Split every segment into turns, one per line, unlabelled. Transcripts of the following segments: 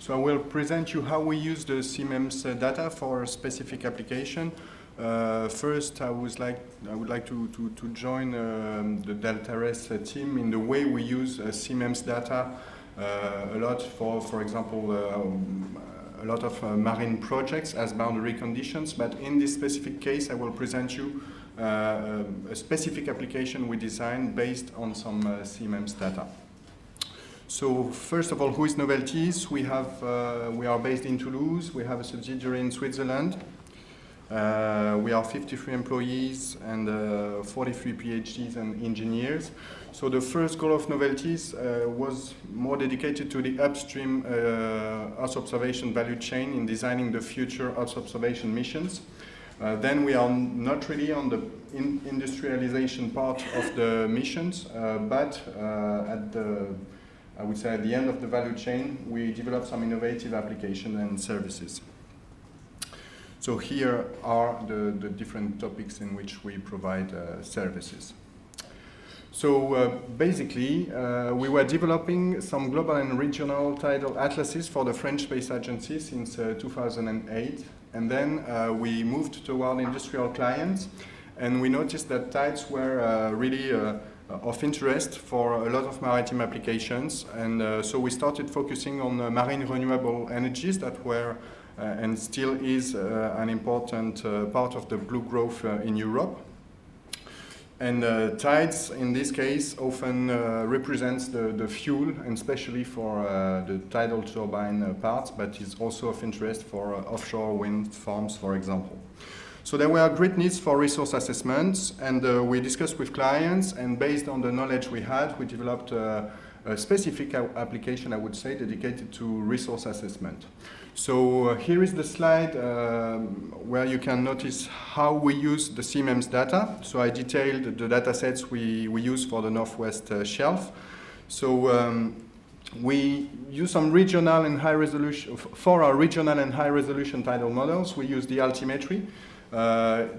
So I will present you how we use the CMEMS data for a specific application. First, I would like to join the Deltares team in the way we use CMEMS data a lot for example, a lot of marine projects as boundary conditions. But in this specific case, I will present you a specific application we designed based on some CMEMS data. So first of all, who is Noveltis? We are based in Toulouse. We have a subsidiary in Switzerland. We are 53 employees and 43 PhDs and engineers. So the first goal of Noveltis was more dedicated to the upstream Earth observation value chain in designing the future Earth observation missions. Then we are not really on the industrialization part of the missions, but I would say at the end of the value chain, we develop some innovative applications and services. So here are the different topics in which we provide services. So basically, we were developing some global and regional tidal atlases for the French Space Agency since 2008. And then we moved toward industrial clients, and we noticed that tides were really of interest for a lot of maritime applications. And so we started focusing on marine renewable energies that were and still is an important part of the blue growth in Europe. And tides, in this case, often represents the fuel, and especially for the tidal turbine parts, but is also of interest for offshore wind farms, for example. So there were great needs for resource assessments, and we discussed with clients, and based on the knowledge we had, we developed a specific application, I would say, dedicated to resource assessment. So here is the slide where you can notice how we use the CMEMS data. So I detailed the data sets we use for the Northwest Shelf. So we use some regional and high resolution, for our regional and high resolution tidal models, we use the altimetry.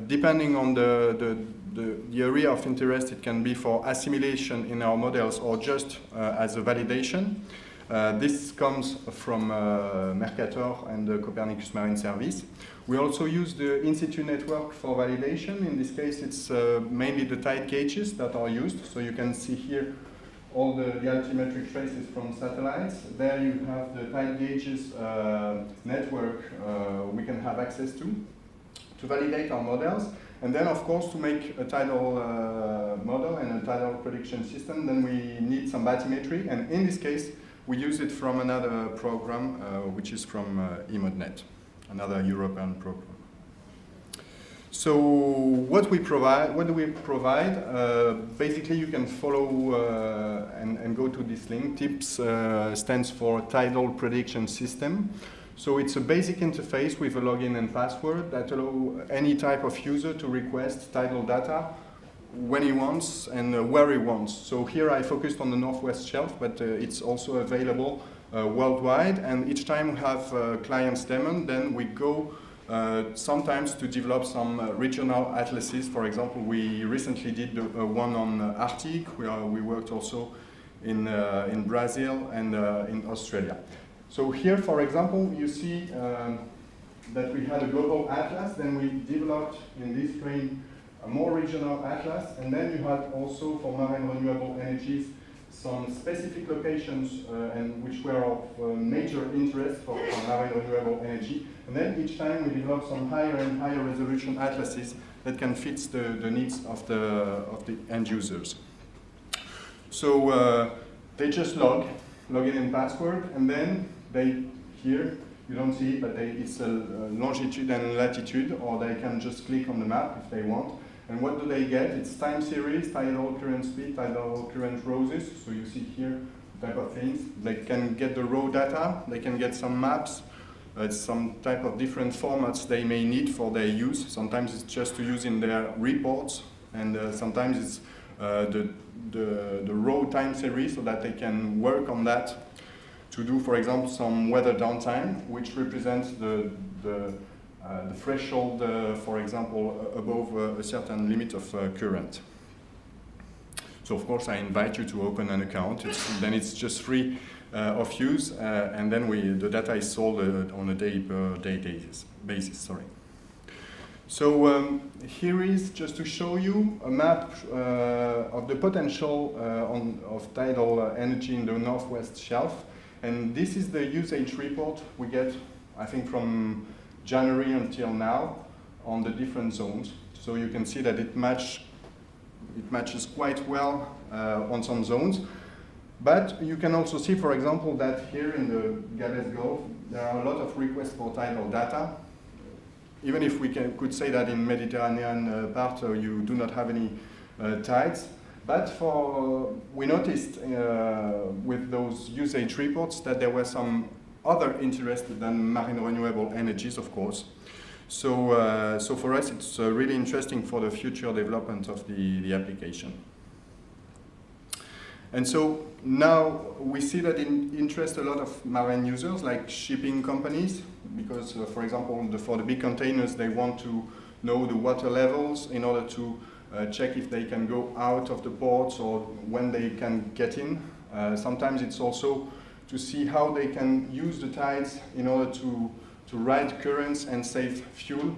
Depending on the area of interest, it can be for assimilation in our models or just as a validation. This comes from Mercator and the Copernicus Marine Service. We also use the in-situ network for validation. In this case, it's mainly the tide gauges that are used. So you can see here all the altimetric traces from satellites. There you have the tide gauges network we can have access to validate our models. And then, of course, to make a tidal model and a tidal prediction system, then we need some bathymetry. And in this case, we use it from another program, which is from EMODNet, another European program. So what do we provide? Basically, you can follow and go to this link. TIPS stands for Tidal Prediction System. So it's a basic interface with a login and password that allow any type of user to request tidal data when he wants and where he wants. So here I focused on the Northwest Shelf, but it's also available worldwide. And each time we have clients demand, then we go sometimes to develop some regional atlases. For example, we recently did one on Arctic. We worked also in Brazil and in Australia. So here, for example, you see that we had a global atlas, then we developed in this frame a more regional atlas, and then you had also for marine renewable energies some specific locations and which were of major interest for marine renewable energy. And then each time we developed some higher and higher resolution atlases that can fit the needs of the end users. So they just log in and password, and then here, you don't see it, but it's a longitude and latitude, or they can just click on the map if they want. And what do they get? It's time series, tidal current speed, tidal current roses. So you see here type of things. They can get the raw data, they can get some maps, some type of different formats they may need for their use. Sometimes it's just to use in their reports, and sometimes it's the raw time series so that they can work on that to do, for example, some weather downtime, which represents the threshold, for example, above a certain limit of current. So, of course, I invite you to open an account. Then it's just free of use, and then the data is sold on a day-per-day basis. Sorry. So here is just to show you a map of the potential of tidal energy in the Northwest Shelf, and this is the usage report we get, I think, from January until now on the different zones. So you can see that it matches quite well on some zones. But you can also see, for example, that here in the Gabes Gulf, there are a lot of requests for tidal data. Even if we could say that in Mediterranean part you do not have any tides. But we noticed with those usage reports that there were some other interests than marine renewable energies, of course. So, so for us, it's really interesting for the future development of the application. And so now we see that it interests a lot of marine users, like shipping companies, because, for example, for the big containers, they want to know the water levels in order to check if they can go out of the ports or when they can get in. Sometimes it's also to see how they can use the tides in order to ride currents and save fuel.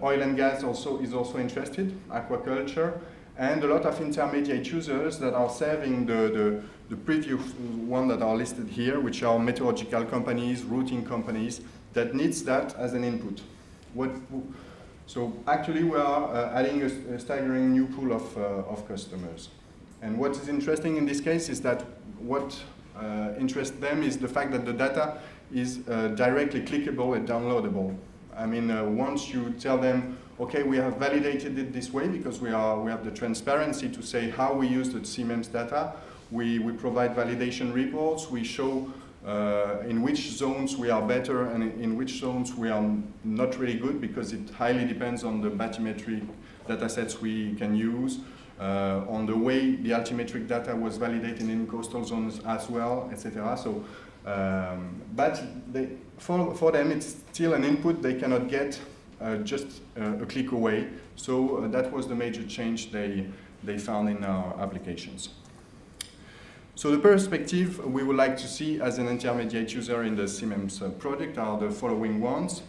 Oil and gas is also interested, aquaculture, and a lot of intermediate users that are serving the previous one that are listed here, which are meteorological companies, routing companies, that needs that as an input. So actually we are adding a staggering new pool of customers. And what is interesting in this case is that what interests them is the fact that the data is directly clickable and downloadable. I mean, once you tell them, okay, we have validated it this way because we have the transparency to say how we use the CMEMS data. We provide validation reports. We show in which zones we are better and in which zones we are not really good, because it highly depends on the bathymetric data sets we can use, on the way the altimetric data was validated in coastal zones as well, etc. So, but for them it's still an input they cannot get just a click away. So that was the major change they found in our applications. So the perspective we would like to see as an intermediate user in the CMEMS project are the following ones.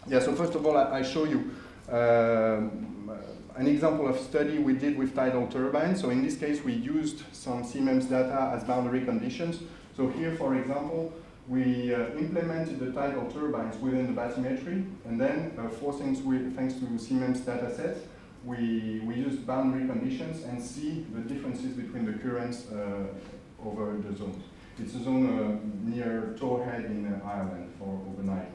Yeah, so first of all, I show you an example of study we did with tidal turbines. So in this case, we used some CMEMS data as boundary conditions. So here, for example, we implemented the tidal turbines within the bathymetry, and then thanks to CMEMS data sets, we used boundary conditions and see the differences between the currents over the zones. It's a zone near Torhead in Ireland for overnight.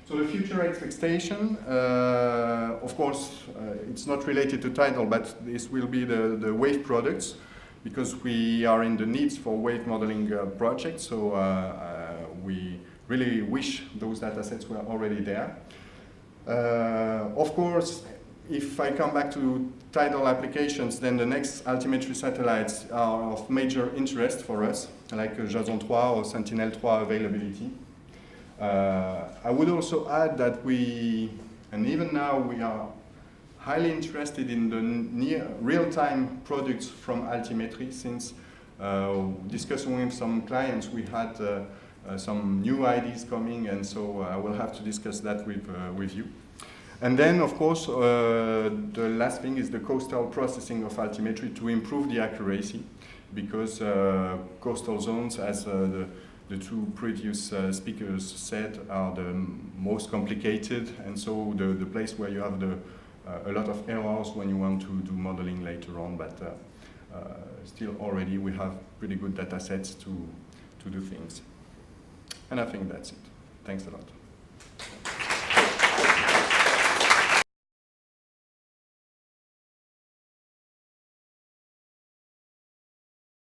So the future expectation, of course, it's not related to tidal, but this will be the wave products, because we are in the needs for wave modeling projects. So we really wish those data sets were already there. Of course, if I come back to tidal applications, then the next altimetry satellites are of major interest for us, like Jason 3 or Sentinel-3 availability. I would also add that and even now we are highly interested in the near real-time products from altimetry, since discussing with some clients we had some new ideas coming, and so I will have to discuss that with you. And then, of course, the last thing is the coastal processing of altimetry to improve the accuracy, because coastal zones, as the two previous speakers said, are the most complicated, and so the place where you have a lot of errors when you want to do modeling later on, but still already we have pretty good data sets to do things. And I think that's it. Thanks a lot.